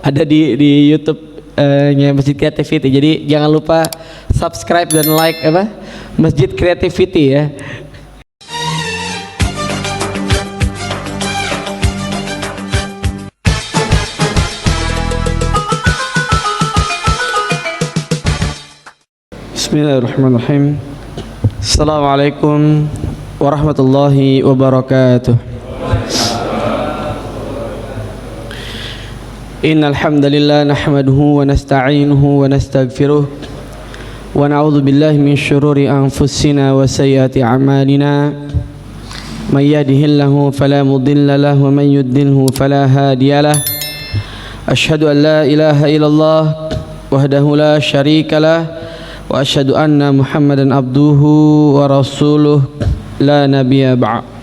ada di YouTube nya Masjid Creativity. Jadi jangan lupa subscribe dan like Masjid Creativity ya. Bismillahirrahmanirrahim. Assalamualaikum warahmatullahi wabarakatuh. Innal hamdalillah nahmaduhu wa nasta'inuhu wa nastaghfiruh wa na'udzu billahi min syururi anfusina wa sayyiati a'malina. May yahdihillahu fala mudilla lahu wa man yudlilhu fala hadiyalah. Asyhadu an la ilaha illallah wahdahu la syarikalah wa asyhadu anna Muhammadan abduhu wa rasuluh la nabiyya ba'd.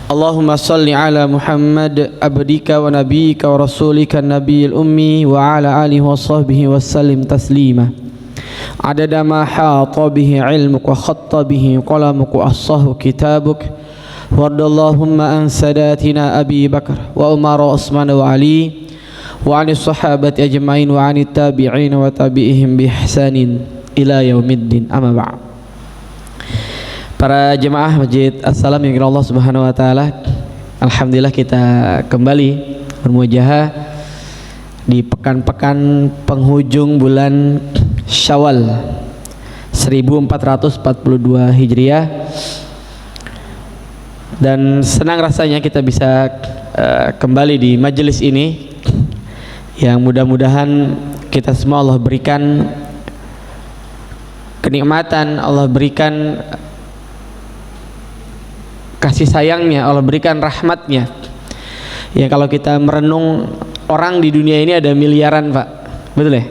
Allahumma salli ala Muhammad abdika wa nabiyyika wa rasulika nabiyil ummi wa ala alihi wa sahbihi wa sallim taslima adada ma hata bihi ilmuk wa khatta bihi qalamuk wa ahsahu kitabuk wardallahumma an sadatina Abi Bakar wa Umar wa Utsman wa Ali wa anis sahabati ajma'in wa anit tabi'in wa tabi'ihim bi ihsanin ila yaumiddin, amma ba'd. Para jemaah Masjid As-Salam yang Allah Subhanahu wa taala, alhamdulillah kita kembali bermuajahah di pekan-pekan penghujung bulan Syawal 1442 Hijriah, dan senang rasanya kita bisa kembali di majelis ini yang mudah-mudahan kita semua Allah berikan kenikmatan, Allah berikan kasih sayangnya, Allah berikan rahmatnya. Ya, kalau kita merenung, orang di dunia ini ada miliaran, Pak, betul ya?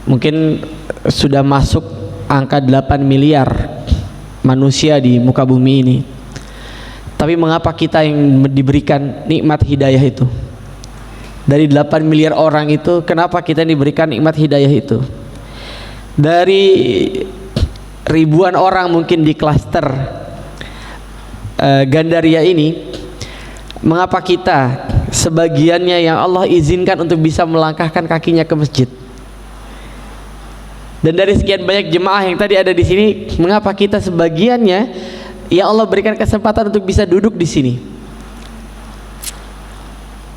Mungkin sudah masuk angka 8 miliar manusia di muka bumi ini. Tapi mengapa kita yang diberikan nikmat hidayah itu? Dari 8 miliar orang itu, kenapa kita diberikan nikmat hidayah itu? Dari ribuan orang mungkin di klaster Gandaria ini, mengapa kita sebagiannya yang Allah izinkan untuk bisa melangkahkan kakinya ke masjid? Dan dari sekian banyak jemaah yang tadi ada di sini, mengapa kita sebagiannya ya Allah berikan kesempatan untuk bisa duduk di sini?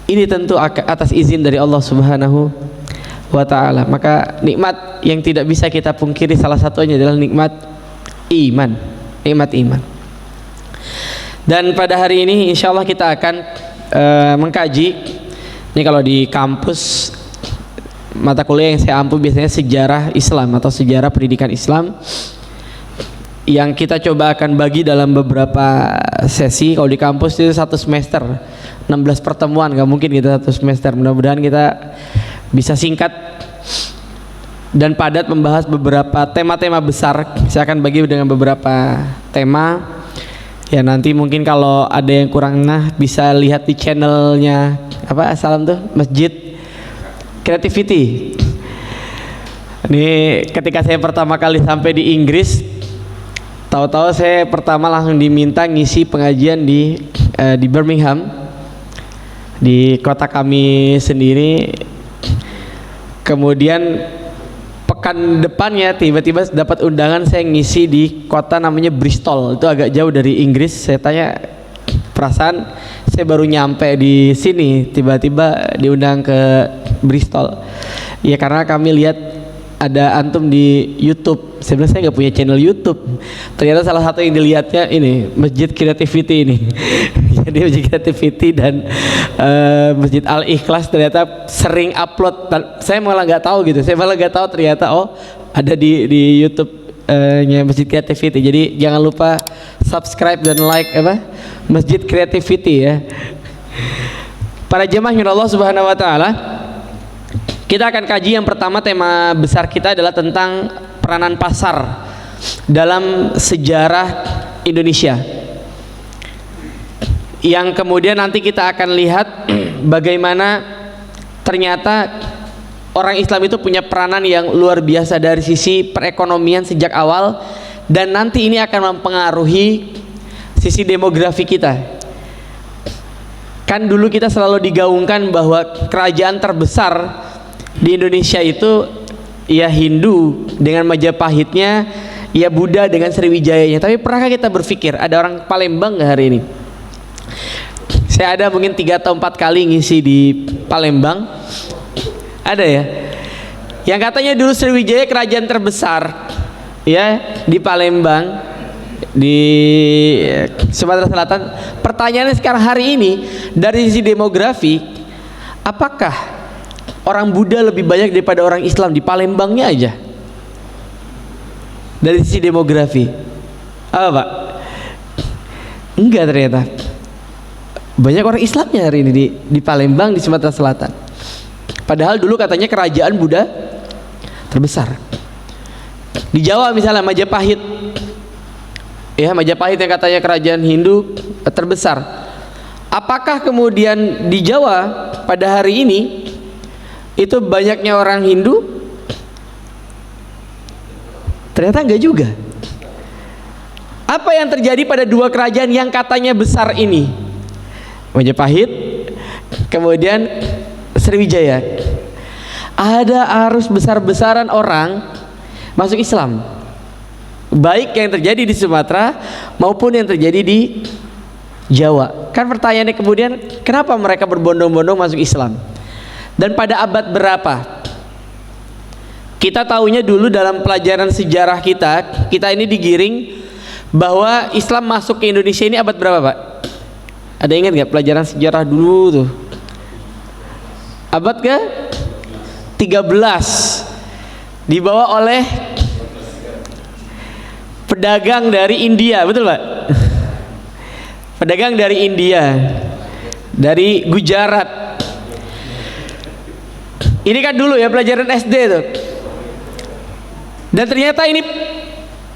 Ini tentu atas izin dari Allah Subhanahu wa taala. Maka nikmat yang tidak bisa kita pungkiri salah satunya adalah nikmat iman, nikmat iman. Dan pada hari ini insya Allah kita akan mengkaji, ini kalau di kampus mata kuliah yang saya ampu biasanya sejarah Islam atau sejarah pendidikan Islam, yang kita coba akan bagi dalam beberapa sesi. Kalau di kampus itu 1 semester 16 pertemuan, gak mungkin kita 1 semester. Mudah-mudahan kita bisa singkat dan padat membahas beberapa tema-tema besar. Saya akan bagi dengan beberapa tema. Ya, nanti mungkin kalau ada yang kurang bisa lihat di channelnya Salam tuh Masjid Creativity. Ini ketika saya pertama kali sampai di Inggris, tahu-tahu saya pertama langsung diminta ngisi pengajian di Birmingham, di kota kami sendiri. Kemudian pekan depannya tiba-tiba dapat undangan saya ngisi di kota namanya Bristol, itu agak jauh dari Inggris. Saya tanya, perasaan saya baru nyampe di sini tiba-tiba diundang ke Bristol. Ya karena kami lihat ada antum di YouTube. Saya bilang saya nggak punya channel YouTube. Ternyata salah satu yang dilihatnya ini Masjid Creativity ini. Jadi Masjid Creativity dan Masjid Al Ikhlas ternyata sering upload. Saya malah nggak tahu gitu. Saya malah nggak tahu ternyata ada di YouTube nya Masjid Creativity. Jadi jangan lupa subscribe dan like Masjid Creativity ya. Para jemaah yang Allah Subhanahu wa taala, kita akan kaji yang pertama. Tema besar kita adalah tentang peranan pasar dalam sejarah Indonesia, yang kemudian nanti kita akan lihat bagaimana ternyata orang Islam itu punya peranan yang luar biasa dari sisi perekonomian sejak awal, dan nanti ini akan mempengaruhi sisi demografi kita. Kan dulu kita selalu digaungkan bahwa kerajaan terbesar di Indonesia itu ya Hindu dengan Majapahitnya, ya Buddha dengan Sriwijayanya. Tapi pernahkah kita berpikir ada orang Palembang nggak hari ini? Saya ada mungkin 3 atau 4 kali ngisi di Palembang. Ada ya? Yang katanya dulu Sriwijaya kerajaan terbesar ya di Palembang, di Sumatera Selatan. Pertanyaannya sekarang hari ini dari sisi demografi, apakah orang Buddha lebih banyak daripada orang Islam di Palembangnya aja? Dari sisi demografi apa Pak? Enggak, ternyata banyak orang Islamnya hari ini di Palembang, di Sumatera Selatan. Padahal dulu katanya kerajaan Buddha terbesar. Di Jawa misalnya Majapahit, ya Majapahit yang katanya kerajaan Hindu terbesar. Apakah kemudian di Jawa pada hari ini itu banyaknya orang Hindu? Ternyata enggak juga. Apa yang terjadi pada dua kerajaan yang katanya besar ini? Majapahit, kemudian Sriwijaya. Ada arus besar-besaran orang masuk Islam, baik yang terjadi di Sumatera maupun yang terjadi di Jawa. Kan pertanyaannya kemudian, kenapa mereka berbondong-bondong masuk Islam? Dan pada abad berapa? Kita tahunya dulu dalam pelajaran sejarah kita ini digiring bahwa Islam masuk ke Indonesia ini abad berapa Pak? Ada ingat nggak pelajaran sejarah dulu tuh? Abad ke 13, dibawa oleh pedagang dari India, betul Pak? Pedagang dari India, dari Gujarat. Ini kan dulu ya pelajaran SD tuh. Dan ternyata ini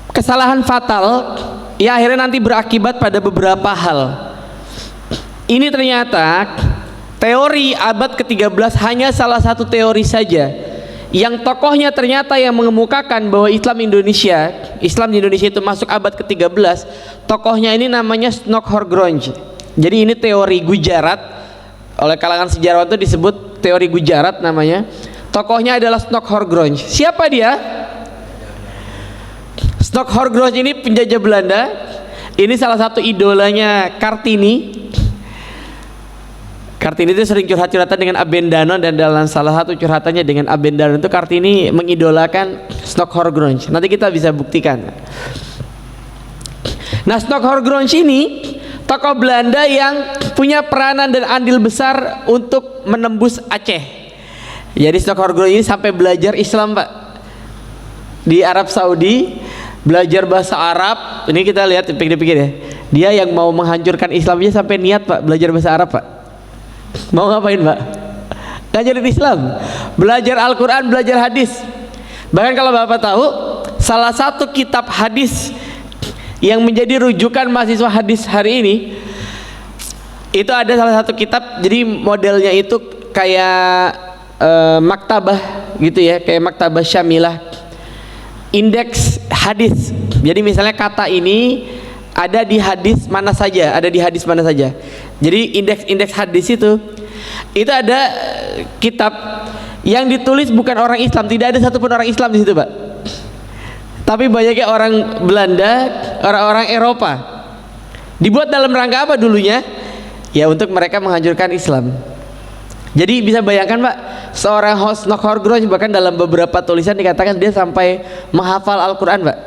kesalahan fatal ya, akhirnya nanti berakibat pada beberapa hal. Ini ternyata teori abad ke-13 hanya salah satu teori saja, yang tokohnya ternyata yang mengemukakan bahwa Islam di Indonesia itu masuk abad ke-13. Tokohnya ini namanya Snokhorgrunge. Jadi ini teori Gujarat, oleh kalangan sejarawan itu disebut teori Gujarat namanya. Tokohnya adalah Snokhorgrunge. Siapa dia? Snokhorgrunge ini penjajah Belanda. Ini salah satu idolanya Kartini. Kartini itu sering curhat-curhatan dengan Abendano, dan dalam salah satu curhatannya dengan Abendano itu Kartini mengidolakan Snokhorgrunge. Nanti kita bisa buktikan. Nah, Snokhorgrunge ini tokoh Belanda yang punya peranan dan andil besar untuk menembus Aceh. Jadi Snokhorgrunge ini sampai belajar Islam Pak di Arab Saudi, belajar bahasa Arab. Ini kita lihat pikir-pikir ya, dia yang mau menghancurkan Islamnya sampai niat Pak belajar bahasa Arab Pak. Mau ngapain Pak? Ngajarin Islam, belajar Al-Quran, belajar hadis. Bahkan kalau Bapak tahu, salah satu kitab hadis yang menjadi rujukan mahasiswa hadis hari ini, itu ada salah satu kitab. Jadi modelnya itu kayak maktabah gitu ya, kayak maktabah syamilah, indeks hadis. Jadi misalnya kata ini ada di hadis mana saja, Jadi indeks hadis itu ada kitab yang ditulis bukan orang Islam, tidak ada satupun orang Islam di situ Pak. Tapi banyaknya orang Belanda, orang-orang Eropa. Dibuat dalam rangka apa dulunya? Ya untuk mereka menghancurkan Islam. Jadi bisa bayangkan Pak, seorang Snokhorgrunge bahkan dalam beberapa tulisan dikatakan dia sampai menghafal Al-Quran Pak,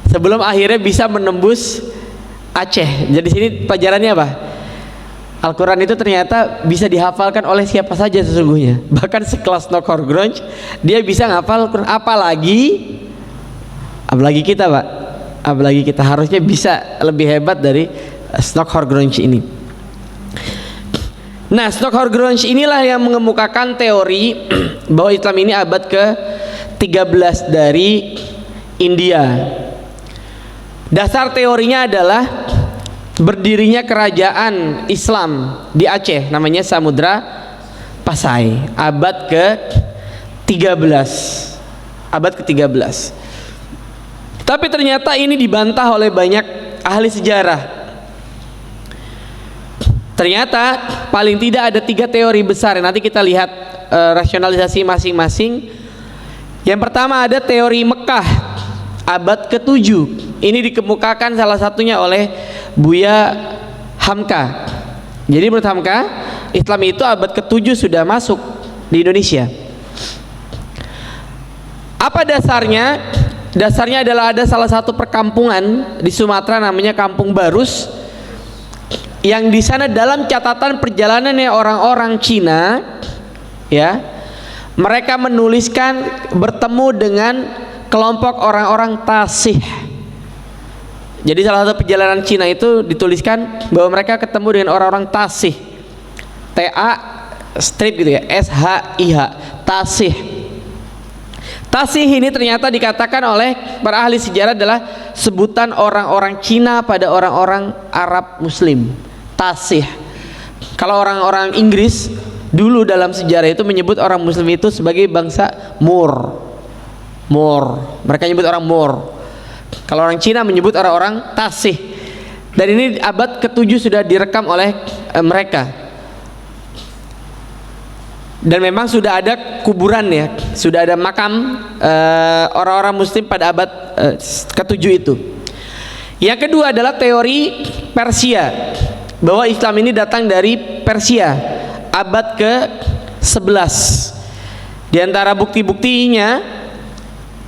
sebelum akhirnya bisa menembus Aceh. Jadi sini pelajarannya apa? Al-Quran itu ternyata bisa dihafalkan oleh siapa saja sesungguhnya. Bahkan sekelas Snokhorgrunge dia bisa ngafal Al-Quran. Apalagi kita Pak, apalagi kita harusnya bisa lebih hebat dari Snokhorgrunge ini. Nah, Snokhorgrunge inilah yang mengemukakan teori bahwa Islam ini abad ke-13 dari India. Dasar teorinya adalah berdirinya kerajaan Islam di Aceh, namanya Samudra Pasai, abad ke-13. Tapi ternyata ini dibantah oleh banyak ahli sejarah. Ternyata paling tidak ada 3 teori besar. Nanti kita lihat rasionalisasi masing-masing. Yang pertama ada teori Mekah abad ke-7. Ini dikemukakan salah satunya oleh Buya Hamka. Jadi menurut Hamka, Islam itu abad ke-7 sudah masuk di Indonesia. Apa dasarnya? Dasarnya adalah ada salah satu perkampungan di Sumatera namanya Kampung Barus, yang di sana dalam catatan perjalanannya orang-orang Cina, ya, mereka menuliskan bertemu dengan kelompok orang-orang Tasih. Jadi salah satu perjalanan Cina itu dituliskan bahwa mereka ketemu dengan orang-orang Tasih, T-A strip gitu ya, S-H-I-H, Tasih. Tasih ini ternyata dikatakan oleh para ahli sejarah adalah sebutan orang-orang Cina pada orang-orang Arab Muslim. Tasih. Kalau orang-orang Inggris dulu dalam sejarah itu menyebut orang Muslim itu sebagai bangsa Moor. Mereka menyebut orang Moor. Kalau orang Cina menyebut orang-orang Tasih. Dan ini abad ke-7 sudah direkam oleh mereka. Dan memang sudah ada kuburan ya, sudah ada makam orang-orang Muslim pada abad ke-7 itu. Yang kedua adalah teori Persia, bahwa Islam ini datang dari Persia abad ke-11. Di antara bukti-buktinya,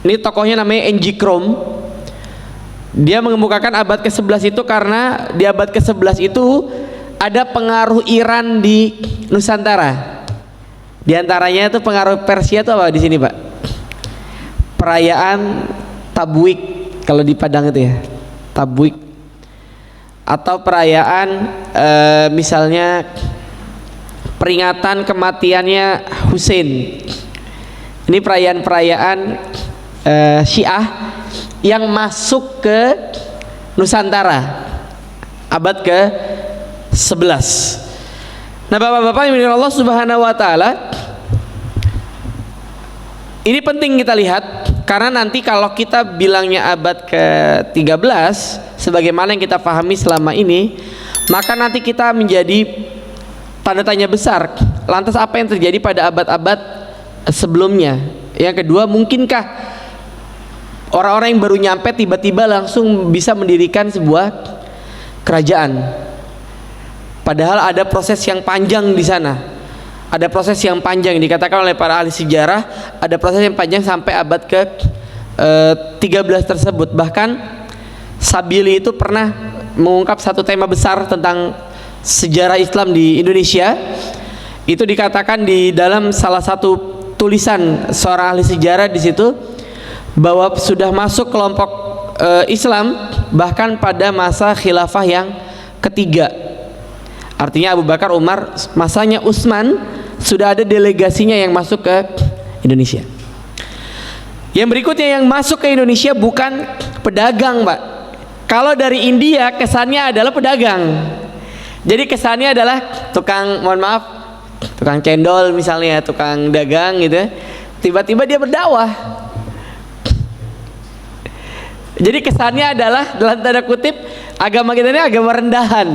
ini tokohnya namanya N.G. Krom. Dia mengemukakan abad ke-11 itu karena di abad ke-11 itu ada pengaruh Iran di Nusantara. Di antaranya itu pengaruh Persia itu apa di sini, Pak? Perayaan Tabwik kalau di Padang itu ya, Tabwik. Atau perayaan misalnya peringatan kematiannya Husain. Ini perayaan-perayaan Syiah yang masuk ke Nusantara abad ke-11. Nah, Bapak-bapak yang dimuliakan Allah Subhanahu wa taala, ini penting kita lihat karena nanti kalau kita bilangnya abad ke-13 sebagaimana yang kita pahami selama ini, maka nanti kita menjadi tanda tanya besar. Lantas apa yang terjadi pada abad-abad sebelumnya? Yang kedua, mungkinkah orang-orang yang baru nyampe tiba-tiba langsung bisa mendirikan sebuah kerajaan? Padahal ada proses yang panjang di sana. Ada proses yang panjang, dikatakan oleh para ahli sejarah, ada proses yang panjang sampai abad ke-13 tersebut. Bahkan Sabili itu pernah mengungkap satu tema besar tentang sejarah Islam di Indonesia. Itu dikatakan di dalam salah satu tulisan seorang ahli sejarah di situ bahwa sudah masuk kelompok Islam bahkan pada masa khilafah yang ketiga. Artinya Abu Bakar, Umar, masanya Utsman sudah ada delegasinya yang masuk ke Indonesia. Yang berikutnya yang masuk ke Indonesia bukan pedagang, Pak. Kalau dari India kesannya adalah pedagang. Jadi kesannya adalah tukang, mohon maaf, tukang cendol misalnya, tukang dagang gitu. Tiba-tiba dia berdakwah. Jadi kesannya adalah dalam tanda kutip agama kita ini agama rendahan.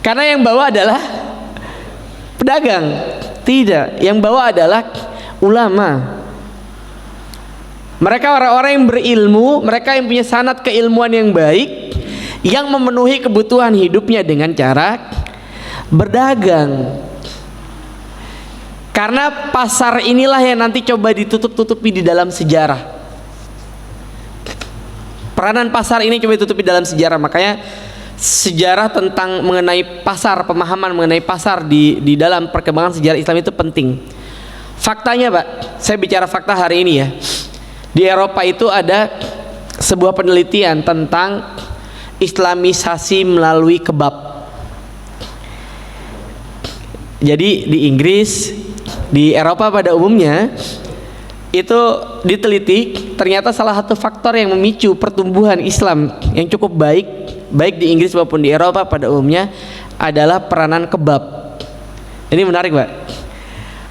Karena yang bawa adalah pedagang. Tidak, yang bawa adalah ulama. Mereka orang-orang yang berilmu, mereka yang punya sanad keilmuan yang baik, yang memenuhi kebutuhan hidupnya dengan cara berdagang. Karena pasar inilah yang nanti coba ditutup-tutupi di dalam sejarah. Peranan pasar ini coba ditutupi dalam sejarah. Makanya sejarah tentang mengenai pasar, pemahaman mengenai pasar di dalam perkembangan sejarah Islam itu penting. Faktanya, Pak, saya bicara fakta hari ini ya. Di Eropa itu ada sebuah penelitian tentang Islamisasi melalui kebab. Jadi di Inggris, di Eropa pada umumnya itu diteliti, ternyata salah satu faktor yang memicu pertumbuhan Islam yang cukup baik di Inggris maupun di Eropa pada umumnya adalah peranan kebab. Ini menarik, Pak.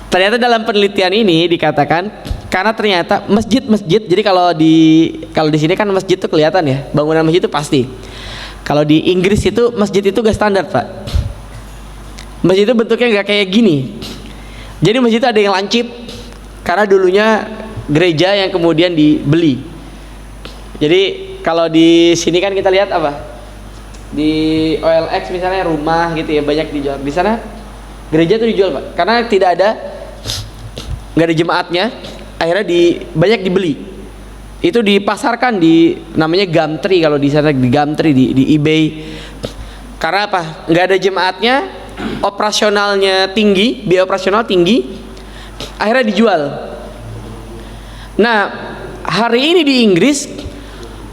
Ternyata dalam penelitian ini dikatakan karena ternyata masjid-masjid, jadi kalau di sini kan masjid itu kelihatan ya, bangunan masjid itu pasti. Kalau di Inggris itu masjid itu gak standar Pak. Masjid itu bentuknya gak kayak gini. Jadi masjid itu ada yang lancip karena dulunya gereja yang kemudian dibeli. Jadi kalau di sini kan kita lihat apa? Di OLX misalnya rumah gitu ya, banyak dijual. Di sana gereja itu dijual Pak, karena nggak ada jemaatnya. Akhirnya banyak dibeli. Itu dipasarkan di namanya Gumtree, kalau di sana di Gumtree di eBay. Karena apa? Nggak ada jemaatnya, operasionalnya tinggi, biaya operasional tinggi, akhirnya dijual. Nah, hari ini di Inggris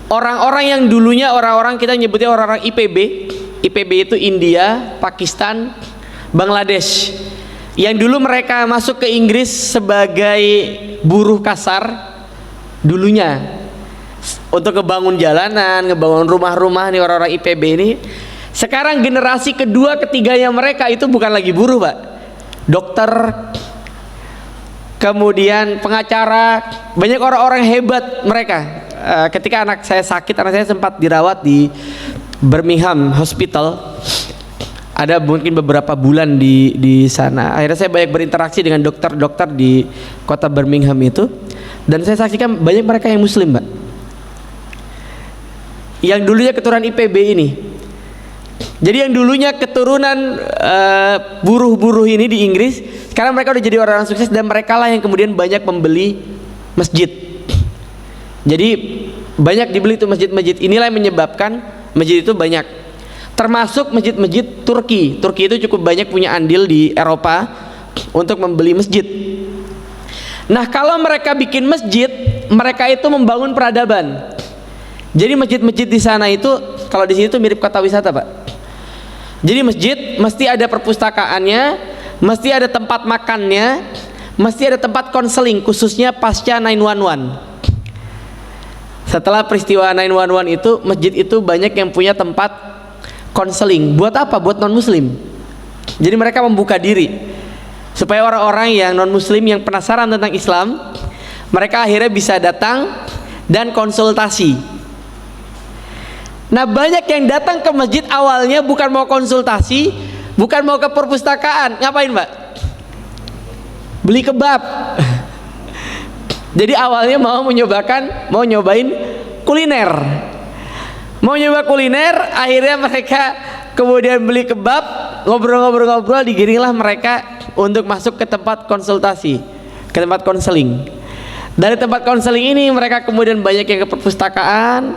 orang-orang yang dulunya orang-orang kita nyebutnya orang-orang IPB itu India, Pakistan, Bangladesh, yang dulu mereka masuk ke Inggris sebagai buruh kasar dulunya untuk ngebangun jalanan, ngebangun rumah-rumah nih orang-orang IPB ini. Sekarang generasi kedua ketiganya mereka itu bukan lagi buruh Pak, dokter, kemudian pengacara, banyak orang-orang hebat mereka. Ketika anak saya sakit, anak saya sempat dirawat di Birmingham Hospital, ada mungkin beberapa bulan di sana. Akhirnya saya banyak berinteraksi dengan dokter-dokter di kota Birmingham itu, dan saya saksikan banyak mereka yang Muslim Mbak, yang dulunya keturunan IPB ini. Jadi yang dulunya keturunan buruh-buruh ini di Inggris, sekarang mereka udah jadi orang-orang sukses, dan mereka lah yang kemudian banyak membeli masjid. Jadi banyak dibeli tuh masjid-masjid. Inilah yang menyebabkan masjid itu banyak. Termasuk masjid-masjid Turki. Turki itu cukup banyak punya andil di Eropa untuk membeli masjid. Nah, kalau mereka bikin masjid, mereka itu membangun peradaban. Jadi masjid-masjid di sana itu, kalau di sini tuh mirip kota wisata Pak. Jadi masjid mesti ada perpustakaannya, mesti ada tempat makannya, mesti ada tempat konseling, khususnya pasca 911. Setelah peristiwa 911 itu, masjid itu banyak yang punya tempat konseling. Buat apa? Buat non muslim. Jadi mereka membuka diri supaya orang-orang yang non muslim yang penasaran tentang Islam, mereka akhirnya bisa datang dan konsultasi. Nah, banyak yang datang ke masjid awalnya bukan mau konsultasi, bukan mau ke perpustakaan. Ngapain Mbak? Beli kebab. Jadi awalnya mau nyobain kuliner. Mau nyoba kuliner, akhirnya mereka kemudian beli kebab, ngobrol-ngobrol, digiringlah mereka untuk masuk ke tempat konsultasi, ke tempat konseling. Dari tempat konseling ini mereka kemudian banyak yang ke perpustakaan.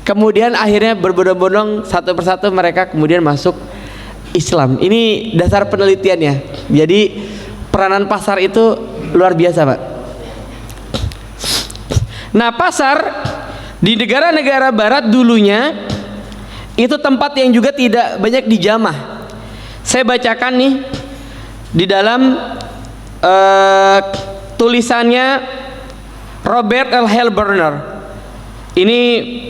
Kemudian akhirnya berbondong-bondong satu persatu mereka kemudian masuk Islam. Ini dasar penelitiannya. Jadi peranan pasar itu luar biasa Pak. Nah, pasar di negara-negara barat dulunya itu tempat yang juga tidak banyak dijamah. Saya bacakan nih di dalam tulisannya Robert L. Helberner. Ini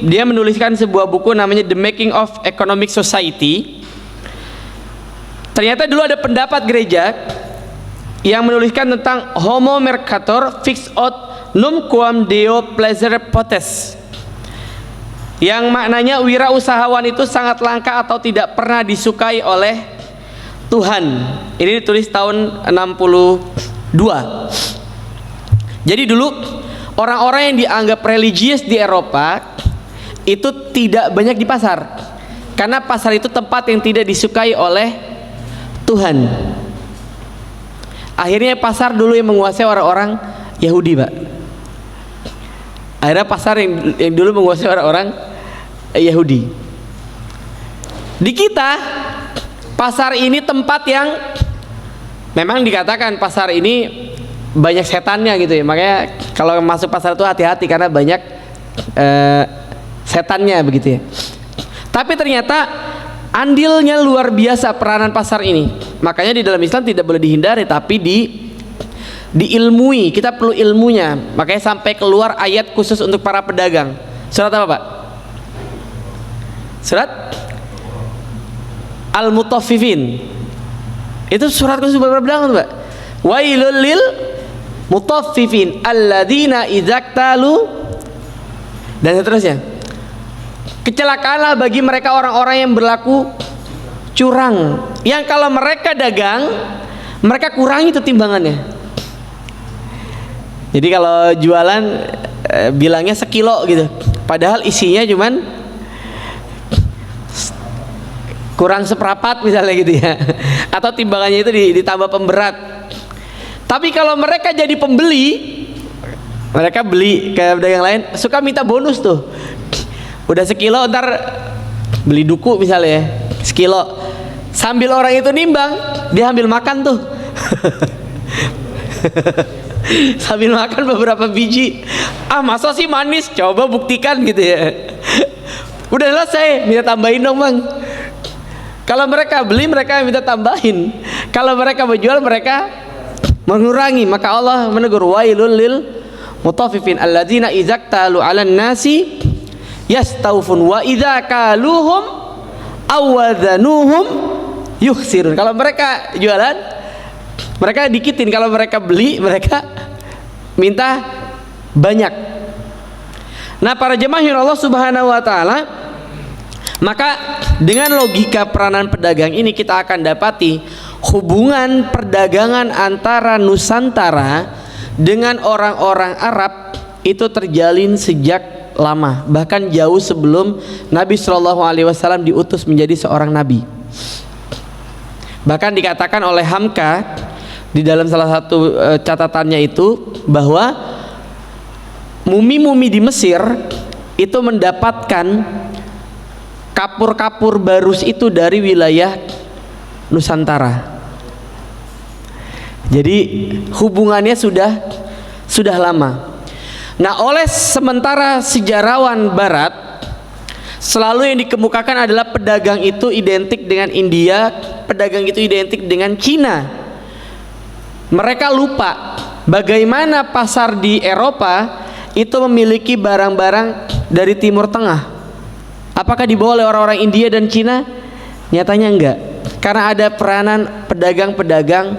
dia menuliskan sebuah buku namanya The Making of Economic Society. Ternyata dulu ada pendapat gereja yang menuliskan tentang homo mercator fix out numquam deo pleasure potes, yang maknanya wirausahawan itu sangat langka atau tidak pernah disukai oleh Tuhan. Ini ditulis tahun 62. Jadi dulu orang-orang yang dianggap religius di Eropa itu tidak banyak di pasar, karena pasar itu tempat yang tidak disukai oleh Tuhan. Akhirnya pasar dulu yang menguasai orang-orang Yahudi Pak. Akhirnya pasar yang dulu menguasai orang-orang Yahudi. Di kita pasar ini tempat yang memang dikatakan pasar ini banyak setannya gitu ya. Makanya kalau masuk pasar itu hati-hati karena banyak setannya begitu ya. Tapi ternyata andilnya luar biasa peranan pasar ini. Makanya di dalam Islam tidak boleh dihindari, tapi diilmui. Kita perlu ilmunya. Makanya sampai keluar ayat khusus untuk para pedagang. Surat apa Pak? Surat Al-Mutaffifin. Itu surat khusus para pedagang Pak. Wailul lil mutaffifin alladzina idzaktalu, dan seterusnya. Kecelakaanlah bagi mereka orang-orang yang berlaku curang, yang kalau mereka dagang mereka kurangi itu timbangannya. Jadi kalau jualan bilangnya sekilo gitu, padahal isinya cuman kurang seperempat misalnya gitu ya, atau timbangannya itu ditambah pemberat. Tapi kalau mereka jadi pembeli, mereka beli ke pedagang lain suka minta bonus tuh, udah sekilo ntar beli duku misalnya ya, sekilo, sambil orang itu nimbang dia ambil makan tuh sambil makan beberapa biji. Masa sih manis, coba buktikan gitu ya. Udah selesai, minta tambahin dong bang. Kalau mereka beli mereka minta tambahin, kalau mereka menjual mereka mengurangi. Maka Allah menegur, wailul lil mutaffifin alladzina izaktalu 'alan nasi yastaufun wa idza kaluhum awadzanuhum yukhsirun. Kalau mereka jualan mereka dikitin, kalau mereka beli mereka minta banyak. Nah, para jemaah Allah Subhanahu wa taala, maka dengan logika peranan pedagang ini kita akan dapati hubungan perdagangan antara Nusantara dengan orang-orang Arab itu terjalin sejak lama, bahkan jauh sebelum Nabi Shallallahu Alaihi Wasallam diutus menjadi seorang nabi. Bahkan dikatakan oleh Hamka di dalam salah satu catatannya itu bahwa mumi-mumi di Mesir itu mendapatkan kapur-kapur barus itu dari wilayah Nusantara. Jadi hubungannya sudah lama. Nah, oleh sementara sejarawan Barat selalu yang dikemukakan adalah pedagang itu identik dengan India, pedagang itu identik dengan Cina. Mereka lupa bagaimana pasar di Eropa itu memiliki barang-barang dari Timur Tengah. Apakah dibawa oleh orang-orang India dan Cina? Nyatanya enggak, karena ada peranan pedagang-pedagang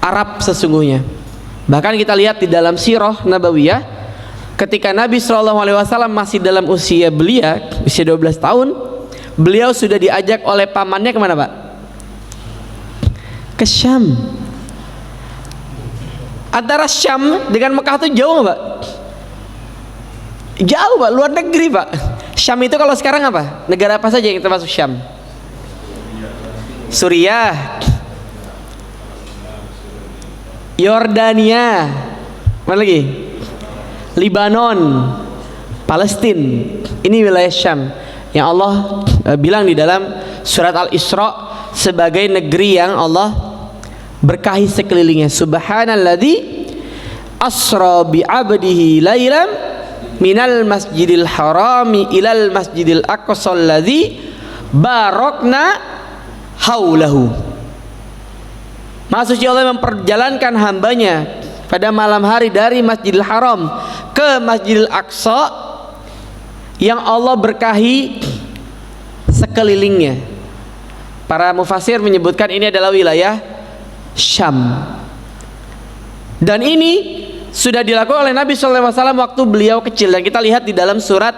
Arab sesungguhnya. Bahkan kita lihat di dalam Sirah Nabawiyah, ketika Nabi SAW masih dalam usia belia, usia 12 tahun, beliau sudah diajak oleh pamannya kemana Pak? Ke Syam. Antara Syam dengan Mekah itu jauh nggak Pak? Jauh Pak, luar negeri Pak. Syam itu kalau sekarang apa? Negara apa saja yang termasuk Syam? Suriah, Yordania, mana lagi? Libanon, Palestina. Ini wilayah Syam yang Allah bilang di dalam surat Al-Isra sebagai negeri yang Allah berkahi sekelilingnya. Subhanalladzi asra bi 'abdihi lailam minal masjidil harami ilal masjidil aqsa alladzi barakna haulahu. Maha suci Allah memperjalankan hambanya pada malam hari dari Masjidil Haram ke Masjidil Aqsa yang Allah berkahi sekelilingnya. Para mufasir menyebutkan ini adalah wilayah Syam. Dan ini sudah dilakukan oleh Nabi SAW waktu beliau kecil, dan kita lihat di dalam surat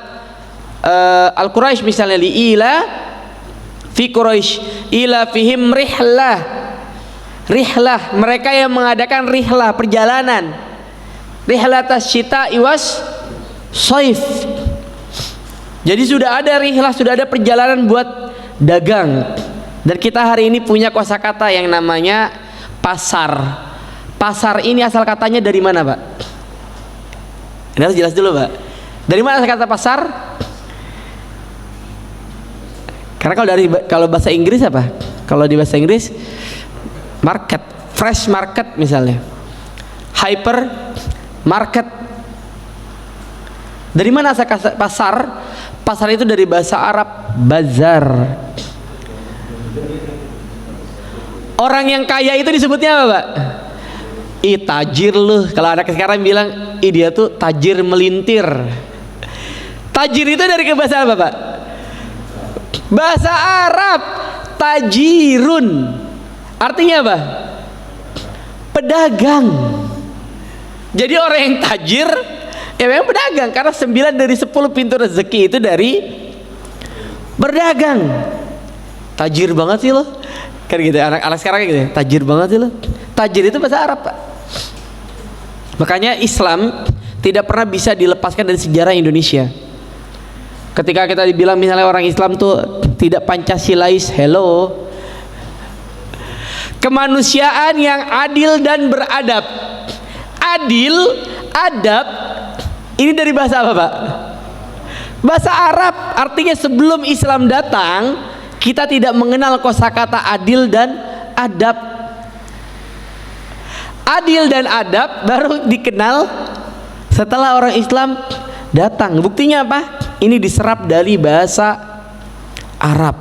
Al-Quraisy misalnya, li'ila fi Quraisy ila fihim rihlah, mereka yang mengadakan rihlah, perjalanan, rihlatas syita iwas soif. Jadi sudah ada rihlah, sudah ada perjalanan buat dagang. Dan kita hari ini punya kosakata yang namanya pasar. Pasar ini asal katanya dari mana Pak? Ini harus jelas dulu Pak. Dari mana asal kata pasar? Karena kalau bahasa Inggris apa? Kalau di bahasa Inggris market, fresh market misalnya, hyper market. Dari mana asal pasar? Pasar itu dari bahasa Arab bazar. Orang yang kaya itu disebutnya apa Pak? Tajir loh. Kalau anak sekarang bilang dia tuh tajir melintir. Tajir itu dari bahasa apa Pak? Bahasa Arab, tajirun. Artinya apa? Pedagang. Jadi orang yang tajir ya memang pedagang, karena 9 dari 10 pintu rezeki itu berdagang. Tajir banget sih lo, kan gitu. Anak-anak sekarang gitu ya, tajir banget sih lo. Tajir itu bahasa Arab, Pak. Makanya Islam tidak pernah bisa dilepaskan dari sejarah Indonesia. Ketika kita dibilang misalnya orang Islam tuh tidak Pancasilais, hello, kemanusiaan yang adil dan beradab. Adil, adab, ini dari bahasa apa, Pak? Bahasa Arab. Artinya sebelum Islam datang, kita tidak mengenal kosakata adil dan adab. Adil dan adab baru dikenal setelah orang Islam datang. Buktinya apa? Ini diserap dari bahasa Arab.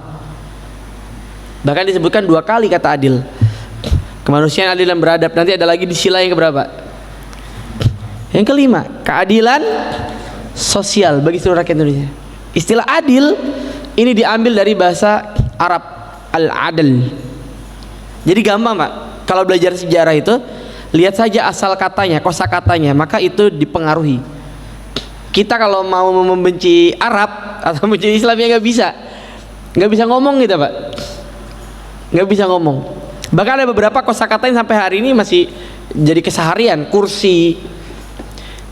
Bahkan disebutkan 2 kali kata adil. Kemanusiaan adil dan beradab. Nanti ada lagi di sila yang keberapa? Yang kelima, keadilan sosial bagi seluruh rakyat Indonesia. Istilah adil ini diambil dari bahasa Arab, al-adl. Jadi gampang, Pak. Kalau belajar sejarah itu, lihat saja asal katanya, kosakatanya, maka itu dipengaruhi. Kita kalau mau membenci Arab atau membenci Islam ya nggak bisa ngomong gitu, Pak. Nggak bisa ngomong. Bahkan ada beberapa kosakata yang sampai hari ini masih jadi keseharian. Kursi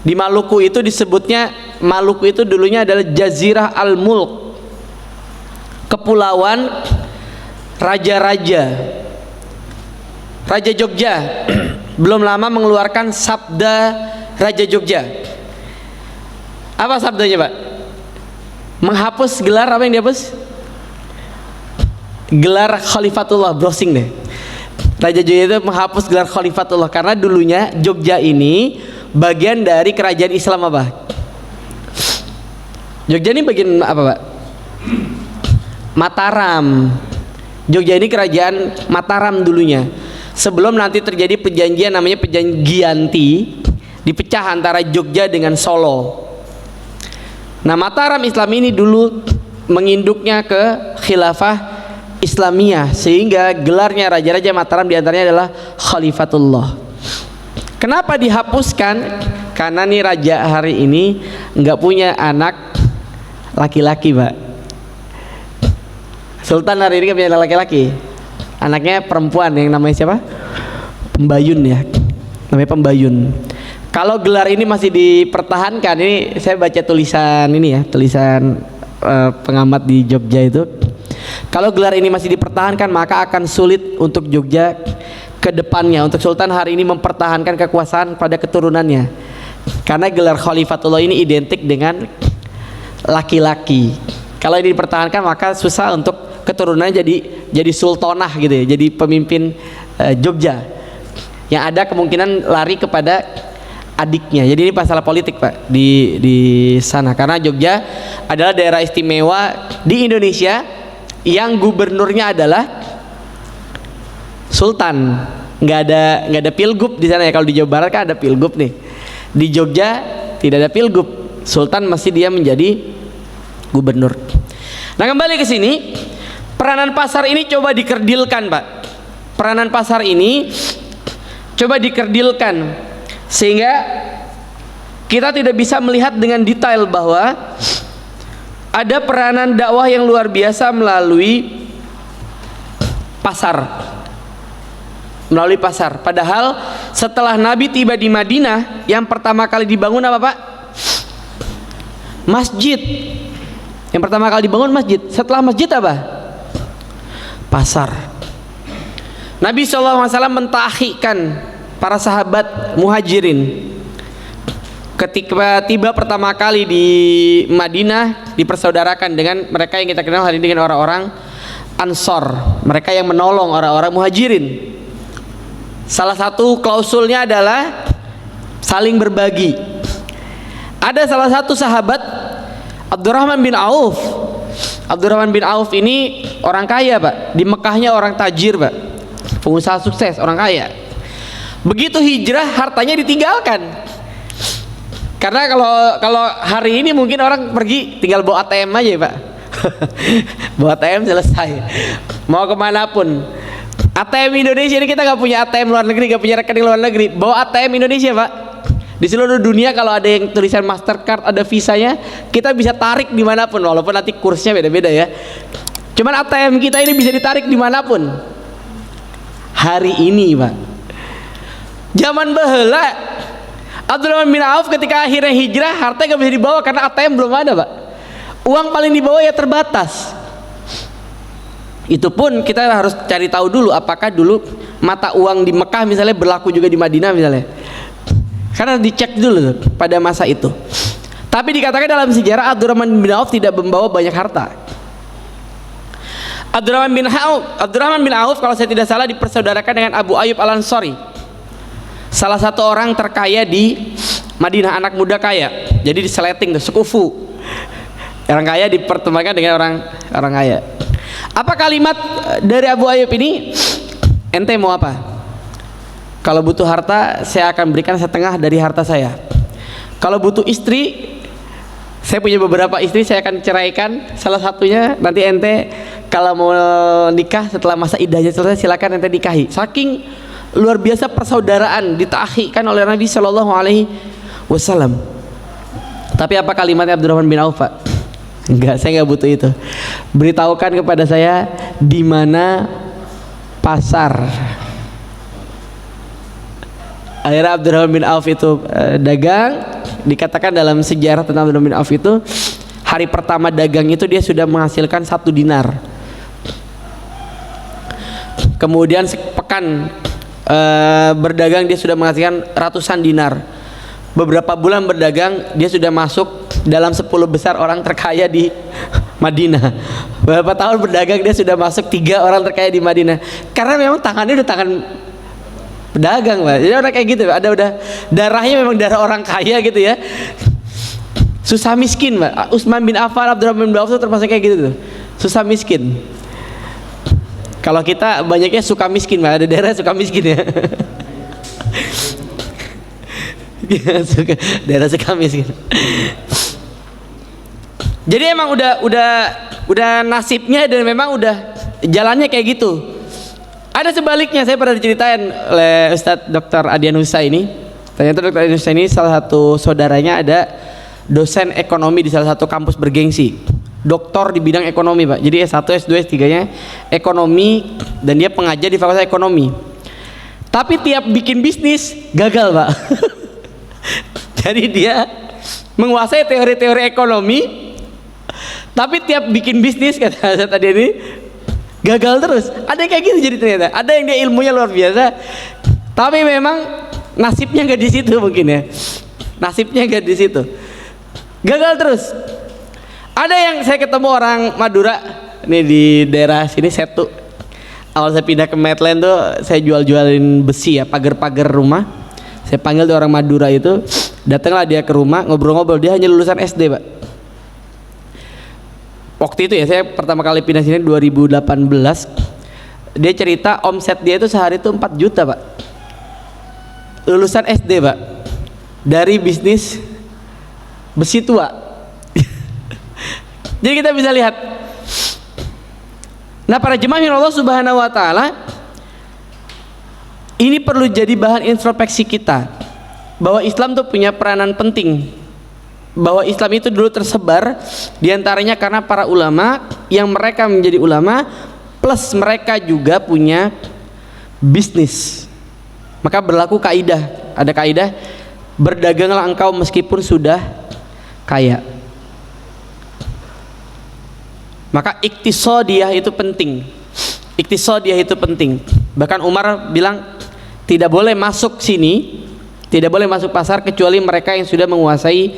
di Maluku itu disebutnya, Maluku itu dulunya adalah Jazirah Al-Mulk, kepulauan raja-raja. Raja Jogja belum lama mengeluarkan Sabda Raja Jogja. Apa sabdanya, Pak? Menghapus gelar, apa yang dihapus? Gelar Khalifatullah, browsing deh. Raja Jogja itu menghapus gelar Khalifatullah karena dulunya Jogja ini bagian dari kerajaan Islam apa? Jogja ini bagian apa, Pak? Mataram. Jogja ini kerajaan Mataram dulunya. Sebelum nanti terjadi perjanjian namanya perjanjian Giyanti, dipecah antara Jogja dengan Solo. Nah, Mataram Islam ini dulu menginduknya ke khilafah Islamiyah, sehingga gelarnya raja-raja Mataram diantaranya adalah Khalifatullah. Kenapa dihapuskan? Karena nih raja hari ini nggak punya anak laki-laki, Pak. Sultan hari ini nggak punya anak laki-laki. Anaknya perempuan yang namanya siapa? Pembayun ya, namanya Pembayun. Kalau gelar ini masih dipertahankan, ini saya baca tulisan ini ya, tulisan pengamat di Jogja itu. Kalau gelar ini masih dipertahankan, maka akan sulit untuk Jogja ke depannya, untuk Sultan hari ini mempertahankan kekuasaan pada keturunannya. Karena gelar Khalifatullah ini identik dengan laki-laki. Kalau ini dipertahankan, maka susah untuk keturunannya jadi sultanah gitu ya, jadi pemimpin Jogja. Yang ada kemungkinan lari kepada adiknya. Jadi ini masalah politik, Pak, di sana. Karena Jogja adalah daerah istimewa di Indonesia yang gubernurnya adalah sultan. Nggak ada pilgub di sana ya. Kalau di Jawa Barat kan ada pilgub nih. Di Jogja tidak ada pilgub. Sultan masih dia menjadi gubernur. Nah, kembali ke sini, peranan pasar ini coba dikerdilkan, Pak. Peranan pasar ini coba dikerdilkan sehingga kita tidak bisa melihat dengan detail bahwa ada peranan dakwah yang luar biasa melalui pasar. Melalui pasar. Padahal setelah Nabi tiba di Madinah, yang pertama kali dibangun apa, Pak? Masjid. Yang pertama kali dibangun masjid. Setelah masjid apa? Pasar. Nabi SAW mentakhikkan para sahabat muhajirin ketika tiba pertama kali di Madinah, dipersaudarakan dengan mereka yang kita kenal hari ini dengan orang-orang Ansor, mereka yang menolong orang-orang muhajirin. Salah satu klausulnya adalah saling berbagi. Ada salah satu sahabat, Abdurrahman bin Auf. Abdurrahman bin Auf ini orang kaya, Pak. Di Mekahnya orang tajir, Pak, pengusaha sukses, orang kaya. Begitu hijrah, hartanya ditinggalkan. Karena kalau hari ini mungkin orang pergi tinggal bawa ATM aja ya, Pak. Bawa ATM selesai. Mau kemanapun. ATM Indonesia ini kita nggak punya ATM luar negeri, nggak punya rekening luar negeri. Bawa ATM Indonesia, Pak. Di seluruh dunia kalau ada yang tulisan Mastercard, ada visanya, kita bisa tarik dimanapun, walaupun nanti kursnya beda-beda ya. Cuman ATM kita ini bisa ditarik dimanapun. Hari ini Pak, zaman baheula Abdurrahman bin Auf ketika akhirnya hijrah, harta gak bisa dibawa karena ATM belum ada Pak. Uang paling dibawa ya terbatas. Itu pun kita harus cari tahu dulu apakah dulu mata uang di Mekah misalnya berlaku juga di Madinah misalnya. Karena dicek dulu pada masa itu. Tapi dikatakan dalam sejarah Abdurrahman bin Auf tidak membawa banyak harta. Abdurrahman bin Auf kalau saya tidak salah dipersaudarakan dengan Abu Ayyub Al-Ansari, salah satu orang terkaya di Madinah, anak muda kaya. Jadi diseleting tuh, sekufu. Orang kaya dipertemukan dengan orang kaya. Apa kalimat dari Abu Ayyub ini? Ente mau apa? Kalau butuh harta, saya akan berikan setengah dari harta saya. Kalau butuh istri, saya punya beberapa istri, saya akan ceraikan salah satunya. Nanti ente kalau mau nikah setelah masa iddahnya selesai, silakan ente nikahi. Saking luar biasa persaudaraan ditahikan oleh Nabi Shallallahu Alaihi Wasallam. Tapi apa kalimatnya Abdurrahman bin Auf Pak? Enggak, saya nggak butuh itu. Beritahukan kepada saya di mana pasar. Akhirnya Abdurrahman bin Auf itu dagang. Dikatakan dalam sejarah tentang Abdurrahman bin Auf itu, hari pertama dagang itu dia sudah menghasilkan 1 dinar. Kemudian sepekan berdagang dia sudah menghasilkan ratusan dinar. Beberapa bulan berdagang dia sudah masuk dalam 10 besar orang terkaya di Madinah. Beberapa tahun berdagang dia sudah masuk 3 orang terkaya di Madinah. Karena memang tangannya udah tangan pedagang Pak. Jadi orang kayak gitu, ada udah darahnya memang darah orang kaya gitu ya. Susah miskin Pak. Utsman bin Affan, Abdurrahman bin Auf itu termasuk kayak gitu tuh. Susah miskin. Kalau kita banyaknya suka miskin Pak. Ada daerah suka miskin ya. Daerah suka miskin. Jadi emang udah nasibnya dan memang udah jalannya kayak gitu. Ada sebaliknya, saya pernah diceritain oleh Ustadz Dr. Adianusa ini. Ternyata Dr. Adianusa ini salah satu saudaranya ada dosen ekonomi di salah satu kampus bergengsi. Doktor di bidang ekonomi Pak. Jadi S1, S2, S3 nya ekonomi dan dia pengajar di fakultas ekonomi. Tapi tiap bikin bisnis gagal Pak. Jadi dia menguasai teori-teori ekonomi, tapi tiap bikin bisnis kata saya tadi ini gagal terus. Ada yang kayak gitu jadi ternyata. Ada yang dia ilmunya luar biasa, tapi memang nasibnya nggak di situ mungkin ya. Nasibnya nggak di situ. Gagal terus. Ada yang saya ketemu orang Madura nih di daerah sini Setu. Awal saya pindah ke Medland tuh saya jual-jualin besi ya, pagar-pagar rumah. Saya panggil tuh orang Madura itu, datanglah dia ke rumah ngobrol-ngobrol. Dia hanya lulusan SD Pak. Waktu itu ya saya pertama kali pindah sini 2018. Dia cerita omset dia itu sehari itu 4 juta Pak. Lulusan SD Pak. Dari bisnis besi tua. Jadi kita bisa lihat. Nah para jemaah yang Allah Subhanahu Wa Taala, ini perlu jadi bahan introspeksi kita bahwa Islam tuh punya peranan penting. Bahwa Islam itu dulu tersebar diantaranya karena para ulama yang mereka menjadi ulama plus mereka juga punya bisnis. Maka berlaku kaidah, ada kaidah berdaganglah engkau meskipun sudah kaya. Maka iktisadiyah itu penting. Iktisadiyah itu penting. Bahkan Umar bilang tidak boleh masuk sini, tidak boleh masuk pasar kecuali mereka yang sudah menguasai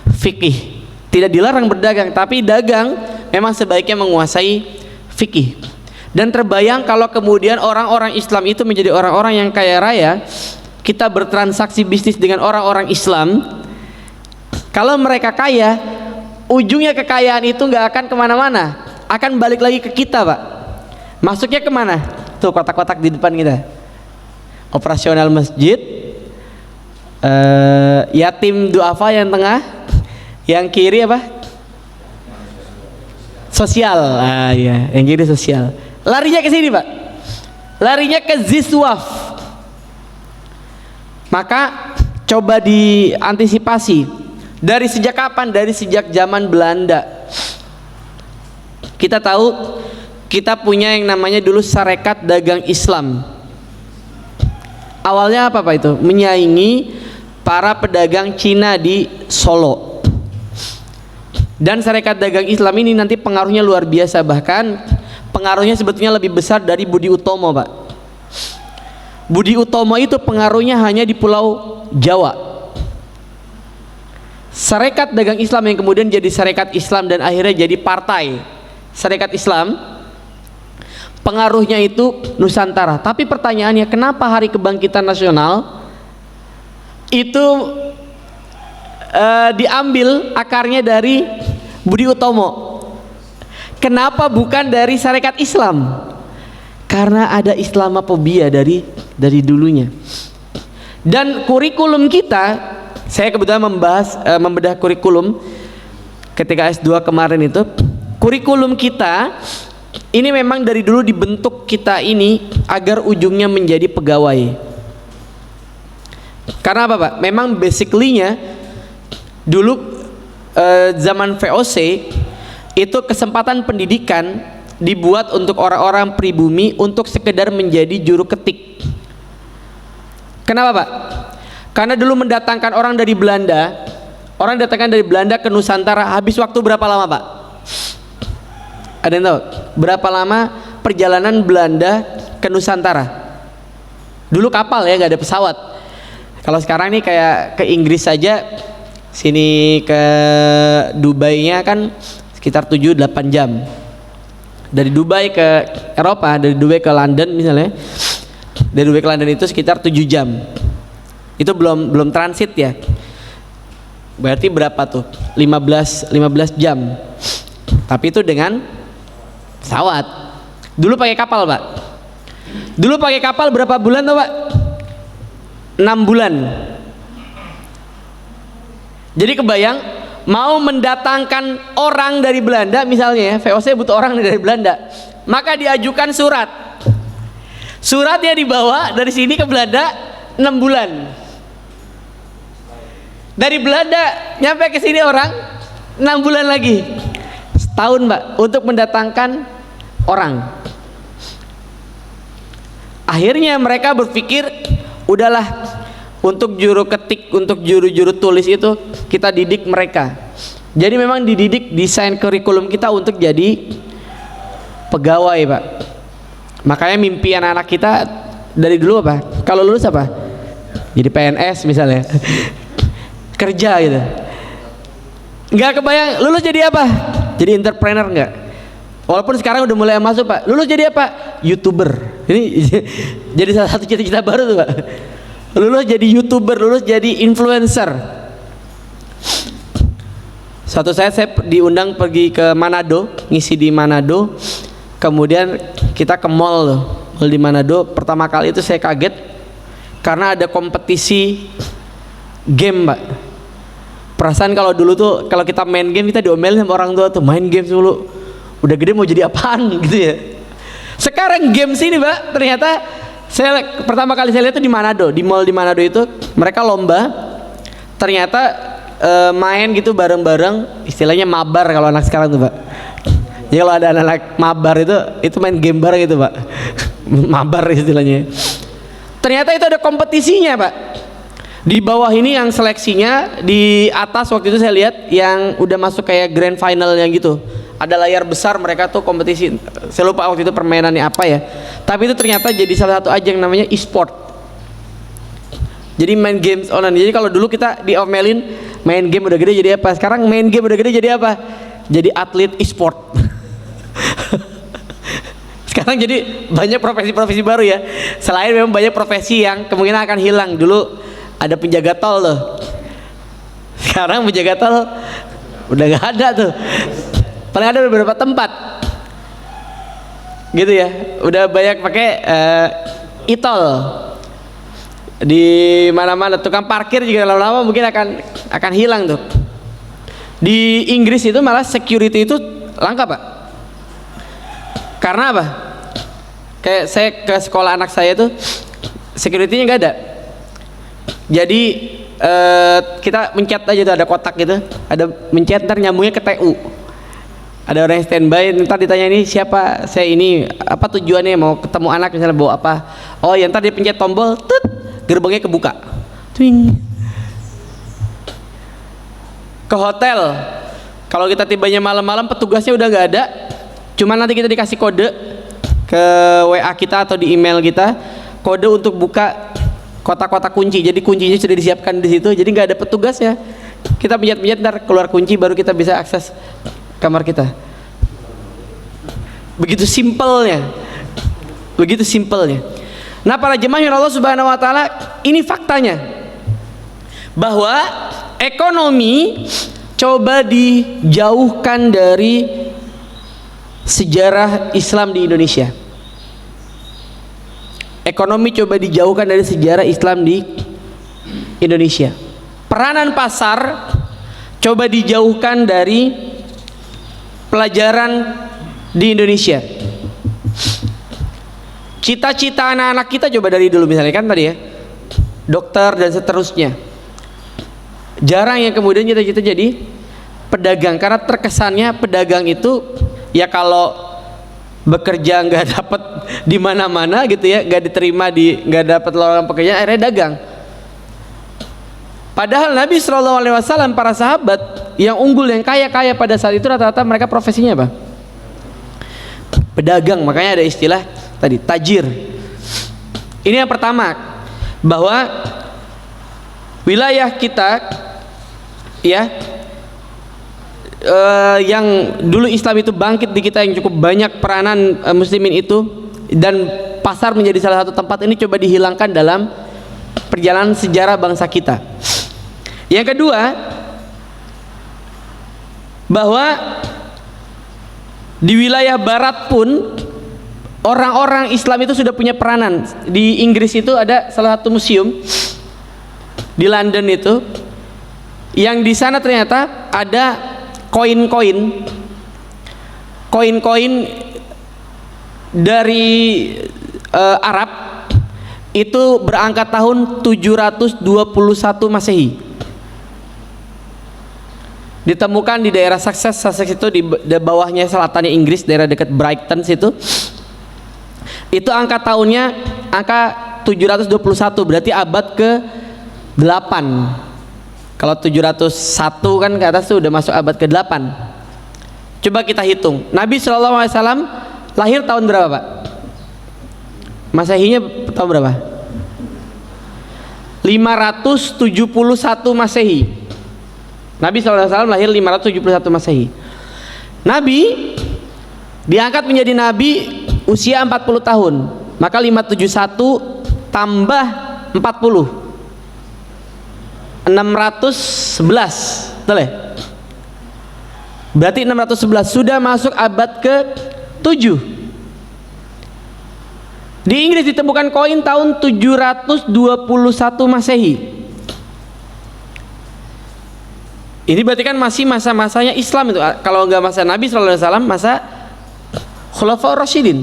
fikih. Tidak dilarang berdagang, tapi dagang memang sebaiknya menguasai fikih. Dan terbayang kalau kemudian orang-orang Islam itu menjadi orang-orang yang kaya raya, kita bertransaksi bisnis dengan orang-orang Islam. Kalau mereka kaya, ujungnya kekayaan itu nggak akan kemana-mana, akan balik lagi ke kita Pak. Masuknya kemana? Tuh kotak-kotak di depan kita. Operasional masjid, yatim duafa yang tengah, yang kiri apa? Sosial. Ah ya, yang kiri sosial. Larinya ke sini Pak. Larinya ke ziswaf. Maka coba diantisipasi. Dari sejak kapan? Dari sejak zaman Belanda. Kita tahu kita punya yang namanya dulu Sarekat Dagang Islam. Awalnya apa Pak itu? Menyaingi para pedagang Cina di Solo. Dan Sarekat Dagang Islam ini nanti pengaruhnya luar biasa, bahkan pengaruhnya sebetulnya lebih besar dari Budi Utomo Pak. Budi Utomo itu pengaruhnya hanya di Pulau Jawa. Sarekat Dagang Islam yang kemudian jadi Sarekat Islam dan akhirnya jadi partai Sarekat Islam, pengaruhnya itu Nusantara. Tapi pertanyaannya, kenapa Hari Kebangkitan Nasional itu diambil akarnya dari Budi Utomo? Kenapa bukan dari Sarekat Islam? Karena ada Islamofobia dari dulunya. Dan kurikulum kita, saya kebetulan membedah kurikulum ketika S2 kemarin itu. Kurikulum kita ini memang dari dulu dibentuk kita ini agar ujungnya menjadi pegawai. Karena apa Pak? Memang basically-nya dulu zaman VOC itu kesempatan pendidikan dibuat untuk orang-orang pribumi untuk sekedar menjadi juru ketik. Kenapa Pak? Karena dulu mendatangkan orang dari Belanda, orang datangkan dari Belanda ke Nusantara, habis waktu berapa lama Pak? Ada yang tahu? Berapa lama perjalanan Belanda ke Nusantara? Dulu kapal ya, nggak ada pesawat. Kalau sekarang nih kayak ke Inggris saja, sini ke Dubai-nya kan sekitar 7-8 jam. Dari Dubai ke Eropa, dari Dubai ke London misalnya, dari Dubai ke London itu sekitar 7 jam. Itu belum transit ya. Berarti berapa tuh? 15 jam. Tapi itu dengan pesawat. Dulu pakai kapal Pak. Dulu pakai kapal berapa bulan tuh Pak? 6 bulan. Jadi kebayang, mau mendatangkan orang dari Belanda misalnya ya, VOC butuh orang dari Belanda, maka diajukan surat. Suratnya dibawa dari sini ke Belanda 6 bulan. Dari Belanda nyampe ke sini orang 6 bulan lagi. Setahun Mbak untuk mendatangkan orang. Akhirnya mereka berpikir, udahlah, untuk juru ketik, untuk juru tulis itu kita didik mereka. Jadi memang dididik, desain kurikulum kita untuk jadi pegawai Pak. Makanya mimpi anak-anak kita dari dulu apa? Kalau lulus apa? Jadi PNS misalnya. Kerja gitu. Nggak kebayang lulus jadi apa? Jadi entrepreneur nggak? Walaupun sekarang udah mulai masuk Pak. Lulus jadi apa? YouTuber. Ini jadi salah satu cita-cita baru tuh Pak. Lulus jadi YouTuber, lulus jadi influencer. Suatu saat saya diundang pergi ke Manado, ngisi di Manado. Kemudian kita ke mall loh, mall di Manado. Pertama kali itu saya kaget karena ada kompetisi game Pak. Perasaan kalau dulu tuh kalau kita main game kita diomelin sama orang tua tuh, main game dulu udah gede mau jadi apaan gitu ya. Sekarang games ini Pak, ternyata saya pertama kali saya lihat itu di Manado, di mall di Manado itu mereka lomba. Ternyata main gitu bareng-bareng, istilahnya mabar kalau anak sekarang tuh Pak. Jadi kalau ada anak mabar itu main game bareng gitu Pak. Mabar istilahnya. Ternyata itu ada kompetisinya Pak. Di bawah ini yang seleksinya, di atas waktu itu saya lihat yang udah masuk kayak grand finalnya gitu. Ada layar besar, mereka tuh kompetisi. Saya lupa waktu itu permainannya apa ya. Tapi itu ternyata jadi salah satu ajang namanya e-sport. Jadi main games online. Jadi kalau dulu kita diomelin main game udah gede jadi apa? Sekarang main game udah gede jadi apa? Jadi atlet e-sport. Sekarang jadi banyak profesi-profesi baru ya. Selain memang banyak profesi yang kemungkinan akan hilang. Dulu ada penjaga tol loh. Sekarang penjaga tol udah gak ada tuh. Paling ada beberapa tempat gitu ya. Udah banyak pakai e-tol. Di mana-mana tukang parkir juga lama-lama mungkin akan hilang tuh. Di Inggris itu malah security itu langka Pak. Karena apa? Kayak saya ke sekolah anak saya tuh security-nya nggak ada. Jadi kita mencet aja tuh, ada kotak gitu, ada mencet, ntar nyambungnya ke TU. Ada orang yang standby, ntar ditanya ini siapa, saya ini, apa tujuannya, mau ketemu anak misalnya, bawa apa, oh ya ntar dia pencet tombol, tut, gerbangnya kebuka. Twing. Ke hotel, kalau kita tibanya malam-malam petugasnya udah nggak ada, cuma nanti kita dikasih kode ke WA kita atau di email kita, kode untuk buka kotak-kotak kunci. Jadi kuncinya sudah disiapkan di situ, jadi nggak ada petugasnya. Kita pencet-pencet, ntar keluar kunci, baru kita bisa akses kamar kita. Begitu simpelnya, begitu simpelnya. Nah, para jemaah yang Allah Subhanahu Wa Taala, ini faktanya bahwa ekonomi coba dijauhkan dari sejarah Islam di Indonesia. Ekonomi coba dijauhkan dari sejarah Islam di Indonesia. Peranan pasar coba dijauhkan dari pelajaran di Indonesia. Cita-cita anak-anak kita coba dari dulu misalnya kan tadi ya, dokter dan seterusnya. Jarang yang kemudian cita-cita jadi pedagang, karena terkesannya pedagang itu ya kalau bekerja nggak dapat di mana-mana gitu ya, nggak diterima di, nggak dapat lowongan pekerjaan, akhirnya dagang. Padahal Nabi SAW, para sahabat yang unggul, yang kaya-kaya pada saat itu, rata-rata mereka profesinya apa? Pedagang. Makanya ada istilah tadi, tajir. Ini yang pertama, bahwa wilayah kita ya, yang dulu Islam itu bangkit di kita, yang cukup banyak peranan muslimin itu, dan pasar menjadi salah satu tempat ini coba dihilangkan dalam perjalanan sejarah bangsa kita. Yang kedua, bahwa di wilayah barat pun orang-orang Islam itu sudah punya peranan. Di Inggris itu ada salah satu museum di London itu, yang di sana ternyata ada koin-koin dari Arab itu berangkat tahun 721 Masehi. Ditemukan di daerah Sussex itu, di bawahnya selatannya Inggris, daerah dekat Brighton situ. Itu angka tahunnya angka 721, berarti abad ke-8. Kalau 701 kan ke atas tuh udah masuk abad ke-8. Coba kita hitung, Nabi SAW lahir tahun berapa, Pak? Masehinya tahun berapa? 571 Masehi. Nabi SAW lahir 571 Masehi. Nabi diangkat menjadi Nabi usia 40 tahun. Maka 571 tambah 40, 611, betul ya? Berarti 611 sudah masuk abad ke-7. Di Inggris ditemukan koin tahun 721 Masehi. Ini berarti kan masih masa-masanya Islam itu. Kalau nggak masa Nabi SAW, masa Khulafaur Rasyidin.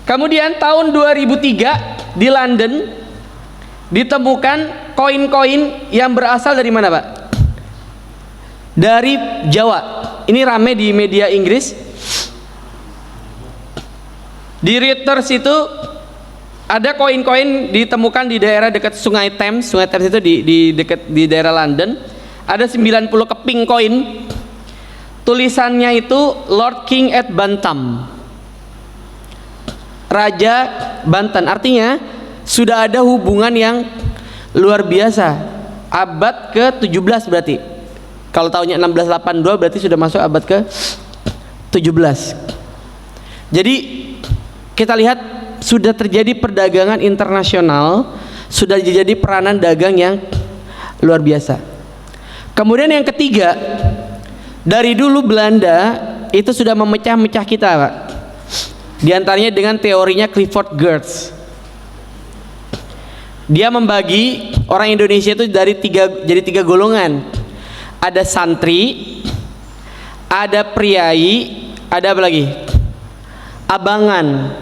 Kemudian tahun 2003 di London ditemukan koin-koin yang berasal dari mana, Pak? Dari Jawa. Ini rame di media Inggris. Di Reuters itu ada koin-koin ditemukan di daerah dekat Sungai Thames. Sungai Thames itu di dekat di daerah London. Ada 90 keping koin. Tulisannya itu Lord King at Bantam, Raja Banten. Artinya sudah ada hubungan yang luar biasa. Abad ke-17 berarti. Kalau tahunnya 1682 berarti sudah masuk abad ke-17. Jadi kita lihat sudah terjadi perdagangan internasional, sudah terjadi peranan dagang yang luar biasa. Kemudian yang ketiga, dari dulu Belanda itu sudah memecah-mecah kita, Pak. Di antaranya dengan teorinya Clifford Geertz. Dia membagi orang Indonesia itu jadi tiga golongan. Ada santri, ada priai, ada apa lagi? Abangan.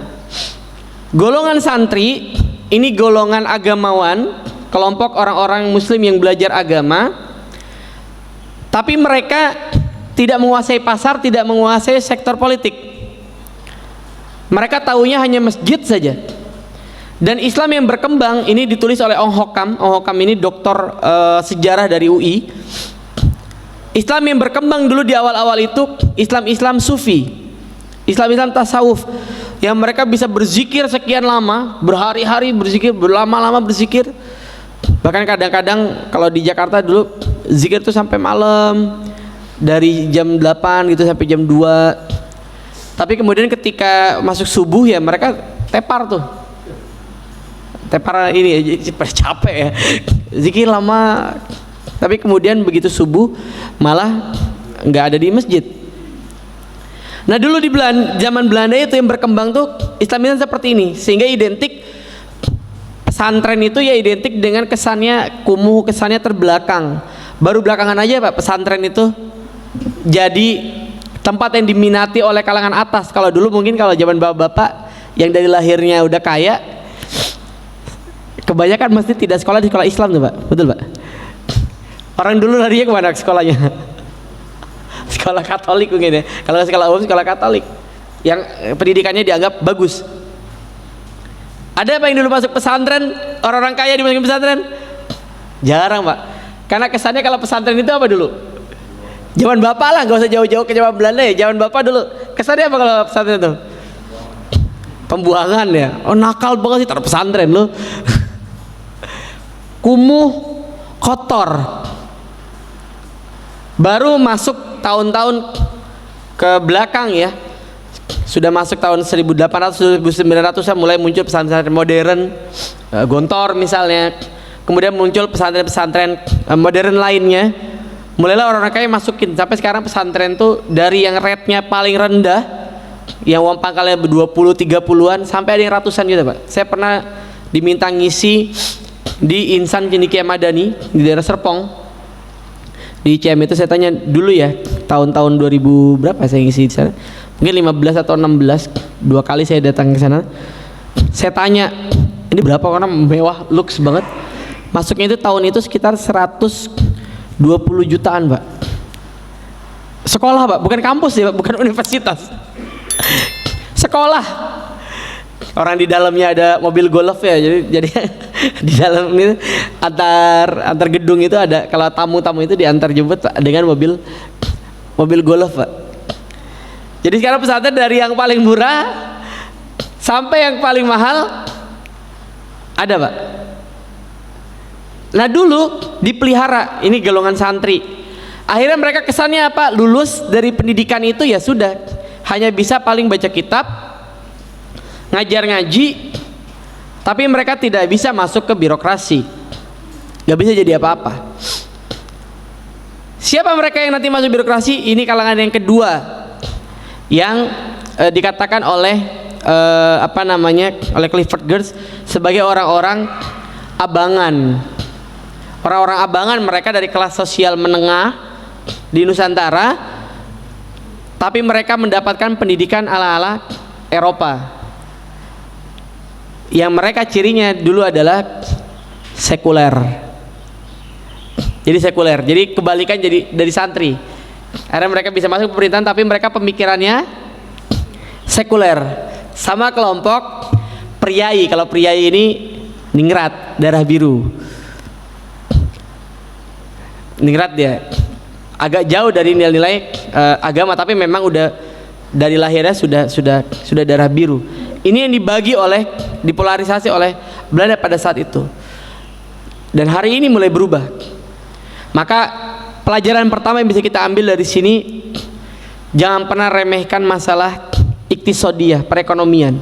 Golongan santri ini golongan agamawan, kelompok orang-orang muslim yang belajar agama, tapi mereka tidak menguasai pasar, tidak menguasai sektor politik. Mereka tahunya hanya masjid saja. Dan Islam yang berkembang ini ditulis oleh Ong Hokam. Ong Hokam ini doktor sejarah dari UI. Islam yang berkembang dulu di awal-awal itu Islam Sufi, Islam tasawuf, yang mereka bisa berzikir sekian lama, berhari-hari berzikir, berlama-lama berzikir. Bahkan kadang-kadang kalau di Jakarta dulu zikir itu sampai malam, dari jam 8 gitu sampai jam 2. Tapi kemudian ketika masuk subuh ya mereka tepar tuh. Tepar ini capek ya. Zikir lama. Tapi kemudian begitu subuh malah nggak ada di masjid. Nah dulu di zaman Belanda itu yang berkembang tuh Islam seperti ini, sehingga identik pesantren itu ya identik dengan kesannya kumuh, kesannya terbelakang. Baru belakangan aja Pak pesantren itu jadi tempat yang diminati oleh kalangan atas. Kalau dulu mungkin kalau zaman bapak-bapak yang dari lahirnya udah kaya, kebanyakan mesti tidak sekolah di sekolah Islam tuh Pak, betul Pak? Orang dulu larinya kemana sekolahnya? Sekolah Katolik mungkin ya. Kalau sekolah umum sekolah Katolik yang pendidikannya dianggap bagus. Ada apa yang dulu masuk pesantren, orang-orang kaya dimasukin pesantren? Jarang Pak. Karena kesannya kalau pesantren itu apa dulu? Zaman bapak lah, gak usah jauh-jauh ke zaman Belanda ya. Zaman bapak dulu kesannya apa kalau pesantren itu? Pembuangan ya. Oh nakal banget sih taruh pesantren lo. Kumuh, kotor. Baru masuk tahun-tahun ke belakang ya, sudah masuk tahun 1800 1900 mulai muncul pesantren modern, Gontor misalnya. Kemudian muncul pesantren-pesantren modern lainnya. Mulailah orang-orang kaya masukin. Sampai sekarang pesantren tuh dari yang rate-nya paling rendah, yang uang pangkalnya 20-30an, sampai ada yang ratusan juga Pak. Saya pernah diminta ngisi di Insan Cendekia Madani di daerah Serpong. Di CM itu saya tanya dulu ya, tahun-tahun 2000 berapa saya ngisi di sana? Mungkin 15 atau 16, 2 kali saya datang ke sana. Saya tanya, ini berapa, orang mewah, lux banget. Masuknya itu tahun itu sekitar 120 jutaan, Pak. Sekolah, Pak, bukan kampus ya, Pak, bukan universitas. Sekolah. Orang di dalamnya ada mobil golf ya, jadi di dalam ini antar gedung itu ada, kalau tamu-tamu itu diantar jemput dengan mobil golf Pak. Jadi sekarang pesantren dari yang paling murah sampai yang paling mahal ada Pak. Nah dulu dipelihara, ini golongan santri. Akhirnya mereka kesannya apa? Lulus dari pendidikan itu ya sudah, hanya bisa paling baca kitab, ngajar ngaji, tapi mereka tidak bisa masuk ke birokrasi, nggak bisa jadi apa-apa. Siapa mereka yang nanti masuk birokrasi? Ini kalangan yang kedua yang dikatakan oleh oleh Clifford Geertz sebagai orang-orang abangan. Orang-orang abangan, mereka dari kelas sosial menengah di Nusantara, tapi mereka mendapatkan pendidikan ala-ala Eropa. Yang mereka cirinya dulu adalah sekuler. Jadi sekuler, jadi kebalikan jadi dari santri. Akhirnya mereka bisa masuk pemerintahan tapi mereka pemikirannya sekuler. Sama kelompok priai. Kalau priai ini ningrat, darah biru. Ningrat dia agak jauh dari nilai-nilai agama, tapi memang udah dari lahirnya sudah darah biru. Ini yang dipolarisasi oleh Belanda pada saat itu. Dan hari ini mulai berubah. Maka pelajaran pertama yang bisa kita ambil dari sini, jangan pernah remehkan masalah iktisodiyah, perekonomian.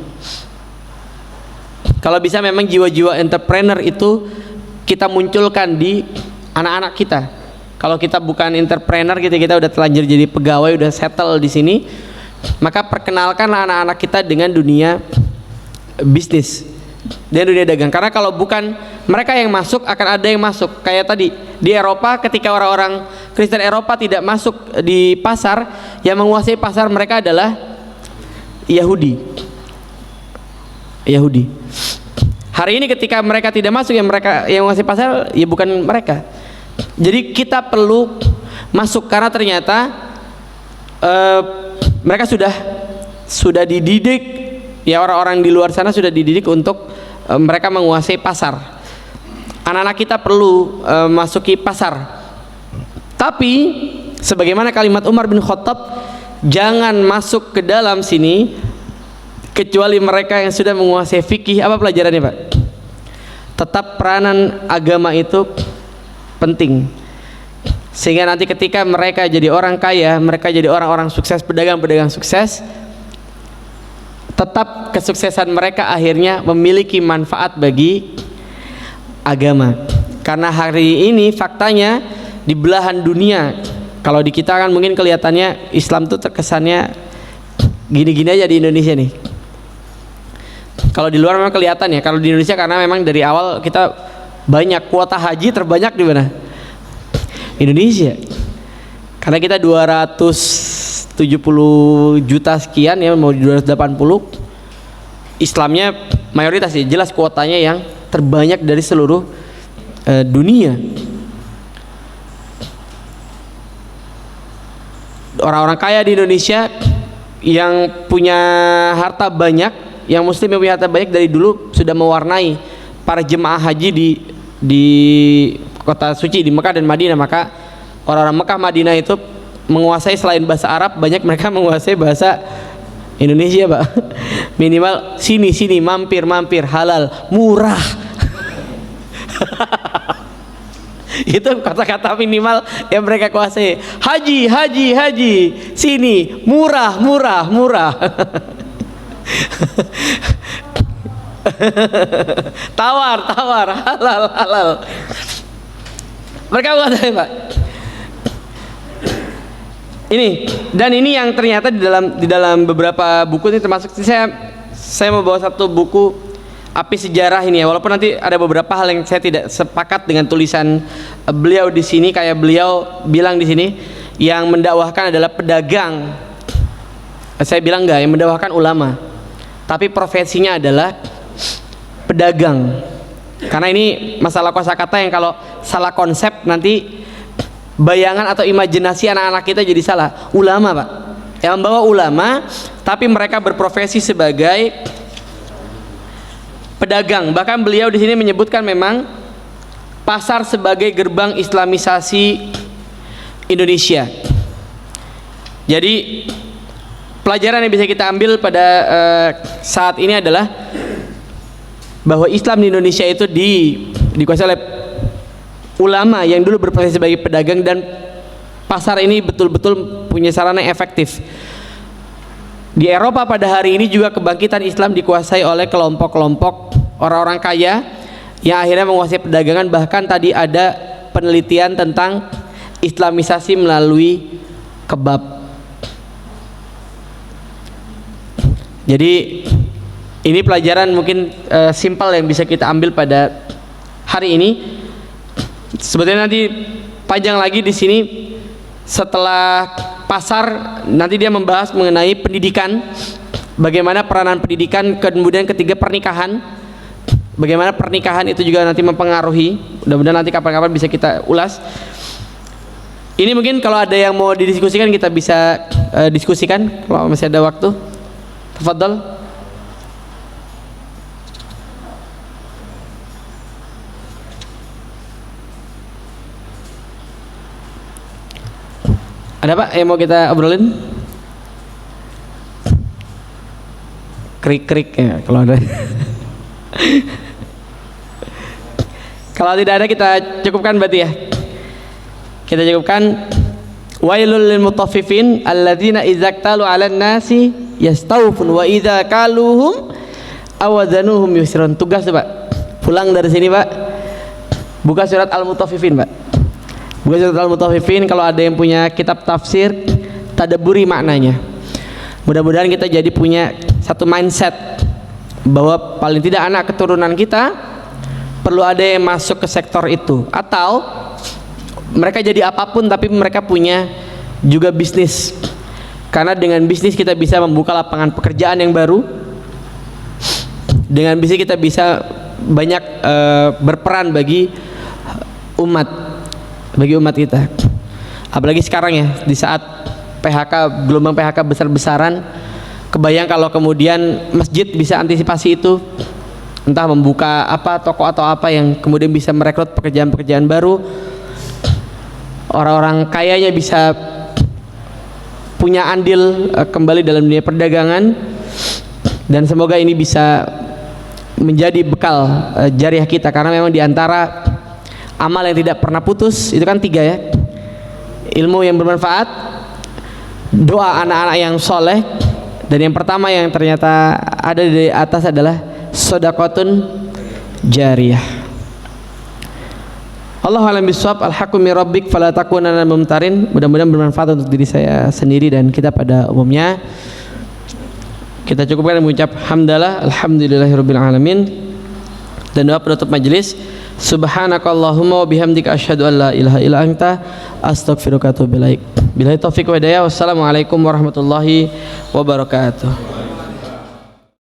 Kalau bisa memang jiwa-jiwa entrepreneur itu kita munculkan di anak-anak kita. Kalau kita bukan entrepreneur gitu, kita udah telanjur jadi pegawai, udah settle di sini, maka perkenalkanlah anak-anak kita dengan dunia bisnis dan dunia dagang. Karena kalau bukan mereka yang masuk, akan ada yang masuk. Kayak tadi di Eropa, ketika orang-orang Kristen Eropa tidak masuk di pasar, yang menguasai pasar mereka adalah Yahudi. Hari ini ketika mereka tidak masuk, yang mereka yang menguasai pasar ya bukan mereka. Jadi kita perlu masuk karena ternyata mereka sudah dididik, ya orang-orang di luar sana sudah dididik untuk mereka menguasai pasar. Anak-anak kita perlu masuki pasar. Tapi sebagaimana kalimat Umar bin Khattab, jangan masuk ke dalam sini kecuali mereka yang sudah menguasai fikih. Apa pelajarannya, Pak? Tetap peranan agama itu penting, sehingga nanti ketika mereka jadi orang kaya, mereka jadi orang-orang sukses, pedagang-pedagang sukses, tetap kesuksesan mereka akhirnya memiliki manfaat bagi agama. Karena hari ini faktanya di belahan dunia, kalau di kita kan mungkin kelihatannya Islam tuh terkesannya gini-gini aja di Indonesia nih. Kalau di luar memang kelihatan ya. Kalau di Indonesia karena memang dari awal kita banyak, kuota haji terbanyak di mana? Indonesia. Karena kita 270 juta sekian ya, mau 280. Islamnya mayoritas ya, jelas kuotanya yang terbanyak dari seluruh dunia. Orang-orang kaya di Indonesia yang punya harta banyak, yang muslim yang punya harta banyak dari dulu sudah mewarnai para jemaah haji di kota suci di Mekah dan Madinah. Maka orang-orang Mekah Madinah itu menguasai selain bahasa Arab, banyak mereka menguasai bahasa Indonesia, Pak. Minimal sini mampir halal murah. Itu kata-kata minimal yang mereka kuasai. Haji sini murah. tawar halal. Mereka kuasai, Pak. Ini yang ternyata di dalam beberapa buku ini, termasuk saya mau bawa satu buku Api Sejarah ini ya, walaupun nanti ada beberapa hal yang saya tidak sepakat dengan tulisan beliau di sini. Kayak beliau bilang di sini yang mendakwahkan adalah pedagang. Saya bilang enggak, yang mendakwahkan ulama. Tapi profesinya adalah pedagang. Karena ini masalah kosakata yang kalau salah konsep nanti bayangan atau imajinasi anak-anak kita jadi salah. Ulama, Pak, yang membawa ulama tapi mereka berprofesi sebagai pedagang. Bahkan beliau di sini menyebutkan memang pasar sebagai gerbang islamisasi Indonesia. Jadi pelajaran yang bisa kita ambil pada saat ini adalah bahwa Islam di Indonesia itu dikuasai oleh ulama yang dulu berprofesi sebagai pedagang, dan pasar ini betul-betul punya sarana efektif. Di Eropa pada hari ini juga kebangkitan Islam dikuasai oleh kelompok-kelompok orang-orang kaya yang akhirnya menguasai perdagangan. Bahkan tadi ada penelitian tentang islamisasi melalui kebab. Jadi ini pelajaran mungkin simpel yang bisa kita ambil pada hari ini. Sebetulnya nanti panjang lagi di sini. Setelah pasar nanti dia membahas mengenai pendidikan, bagaimana peranan pendidikan, kemudian ketiga pernikahan, bagaimana pernikahan itu juga nanti mempengaruhi. Mudah-mudahan nanti kapan-kapan bisa kita ulas. Ini mungkin kalau ada yang mau didiskusikan kita bisa diskusikan kalau masih ada waktu. Tafadhol. Ada, Pak, yang mau kita obrolin? Krik-krik ya kalau ada. Kalau tidak ada kita cukupkan berarti ya. Kita cukupkan. Wailul lil mutaffifin alladzina idza iktalu 'alan nasi yastawfun wa idza kaluhum awazanuhum yusrun. Tugas, Pak. Pulang dari sini, Pak. Buka surat Al-Mutaffifin, Pak. Buka surat Al-Mutaffifin. Kalau ada yang punya kitab tafsir, tadabburi maknanya. Mudah-mudahan kita jadi punya satu mindset bahwa paling tidak anak keturunan kita perlu ada yang masuk ke sektor itu, atau mereka jadi apapun tapi mereka punya juga bisnis. Karena dengan bisnis kita bisa membuka lapangan pekerjaan yang baru. Dengan bisnis kita bisa banyak berperan bagi umat kita. Apalagi sekarang ya, di saat gelombang PHK besar-besaran, kebayang kalau kemudian masjid bisa antisipasi itu, entah membuka toko atau apa yang kemudian bisa merekrut pekerjaan-pekerjaan baru, orang-orang kayanya bisa punya andil kembali dalam dunia perdagangan, dan semoga ini bisa menjadi bekal jariah kita, karena memang diantara amal yang tidak pernah putus itu kan 3 ya: ilmu yang bermanfaat, doa anak-anak yang soleh, dan yang pertama yang ternyata ada di atas adalah shadaqatun jariyah. Allahu a'lam bishawab. Al-haqqu min rabbik fala takunanna mumtarin. Mudah-mudahan bermanfaat untuk diri saya sendiri dan kita pada umumnya. Kita cukupkan mengucap hamdalah, alhamdulillahirabbil alamin, dan doa penutup majelis. Subhanakallahumma wa bihamdika asyhadu an la ilaha illa anta astaghfiruka wa atubu ilaik. Billahi taufiq wa hidayah. Wassalamualaikum warahmatullahi wabarakatuh.